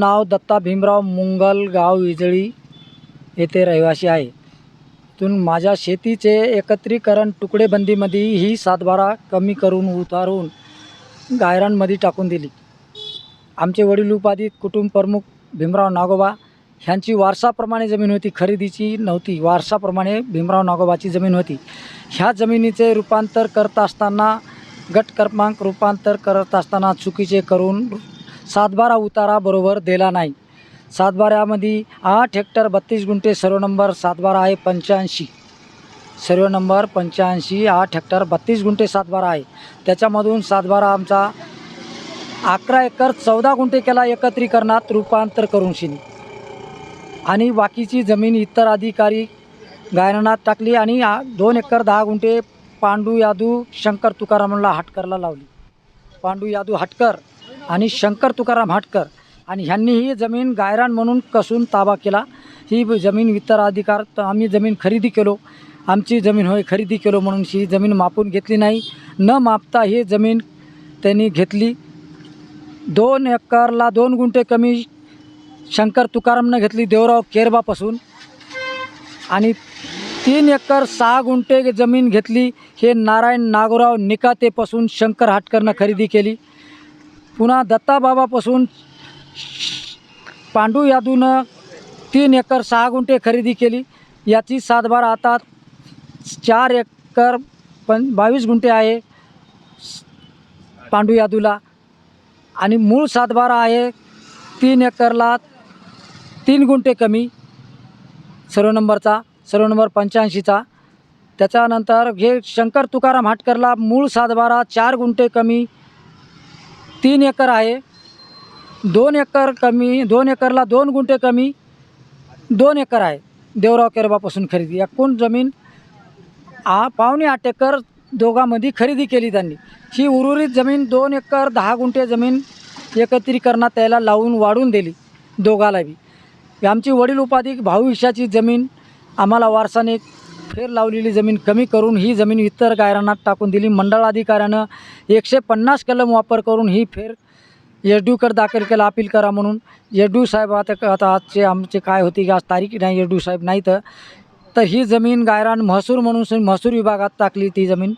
नाव दत्ता भीमराव मुंगल, गाव इजळी येथे रहिवासी आहे. इथून माझ्या शेतीचे एकत्रीकरण तुकडेबंदीमध्ये ही 7/12 कमी करून उतारून गायरानमध्ये टाकून दिली. आमचे वडील उपाधिक कुटुंब प्रमुख भीमराव नागोबा ह्यांची वारसाप्रमाणे जमीन होती, खरेदीची नव्हती. वारसाप्रमाणे भीमराव नागोबाची जमीन होती. ह्या जमिनीचे रूपांतर करत असताना गट क्रमांक रूपांतर करत असताना चुकीचे करून 7/12 उतारा बरोबर दिला नाही. 7/12मध्ये 8 हेक्टर 32 गुंठे सर्व नंबर 7/12 आहे 85. सर्व नंबर 85 8 हेक्टर 32 गुंठे 7/12 आहे. त्याच्यामधून 7/12 आमचा 11 एकर 14 गुंठे केला एकत्रीकरणात रूपांतर करून शिनी आणि बाकीची जमीन इतर अधिकारी गायरानात टाकली आणि 2 एकर 10 गुंठे पांडू यादू शंकर तुकारामला हाटकरला लावली. पांडू यादू हाटकर आणि शंकर तुकाराम हाटकर आणि ह्यांनी ही जमीन गायरान म्हणून कसून ताबा केला. ही जमीन इतर अधिकार आम्ही जमीन खरेदी केलो, आमची जमीन होय खरेदी केलो म्हणून ही जमीन मापून घेतली नाही. न मापता ही जमीन त्यांनी घेतली. 2 एकरला 2 गुंठे कमी शंकर तुकारामनं घेतली देवराव केरबापासून आणि 3 एकर 6 गुंठे जमीन घेतली हे नारायण नागोराव निकातेपासून शंकर हाटकरनं खरेदी केली. पुन्हा दत्ताबाबापासून पांडू यादूनं 3 एकर 6 गुंठे खरेदी केली. याची 7/12 आता 4 एकर 22 गुंठे आहे पांडू यादूला आणि मूळ 7/12 आहे 3 एकरला 3 गुंठे कमी सर्व नंबरचा, सर्व नंबर 85चा. त्याच्यानंतर हे शंकर तुकाराम हाटकरला मूळ 7/12 4 गुंठे कमी 3 एकर आहे. 2 एकर कमी 2 एकरला 2 गुंठे कमी 2 एकर आहे देवराव केरबापासून खरेदी. एकूण जमीन 8.25 एकर दोघांमध्ये खरेदी केली त्यांनी. ही उर्वरित जमीन 2 एकर 10 गुंठे जमीन एकत्रीकरणात त्याला लावून वाढून दिली दोघाला बी. आमची वडील उपाधिक भाऊ हिशाची जमीन आम्हाला वारसाने फेर लावलेली जमीन कमी करून ही जमीन इतर गायरानात टाकून दिली. मंडळ अधिकाऱ्यानं 150 कलम वापर करून ही फेर एसडीओकडे दाखल केला अपील करा म्हणून. एसडीओ साहेब आता आजचे आमचे काय होती की आज तारीख नाही, एसडीओ साहेब नाही तर ही जमीन गायरान महसूर म्हणून महसूर विभागात टाकली. ती जमीन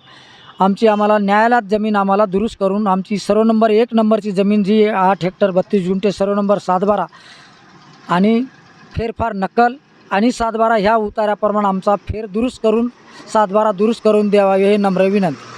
आमची आम्हाला न्यायालयात जमीन आम्हाला दुरुस्त करून आमची सर्व नंबर 1 नंबरची जमीन जी 8 हेक्टर 32 गुंठे सर्व नंबर 7/12 आणि फेरफार नक्कल आणि 7/12 ह्या उतार्याप्रमाणे आमचा फेर दुरुस्त करून 7/12 दुरुस्त करून द्यावा हे नम्र विनंती.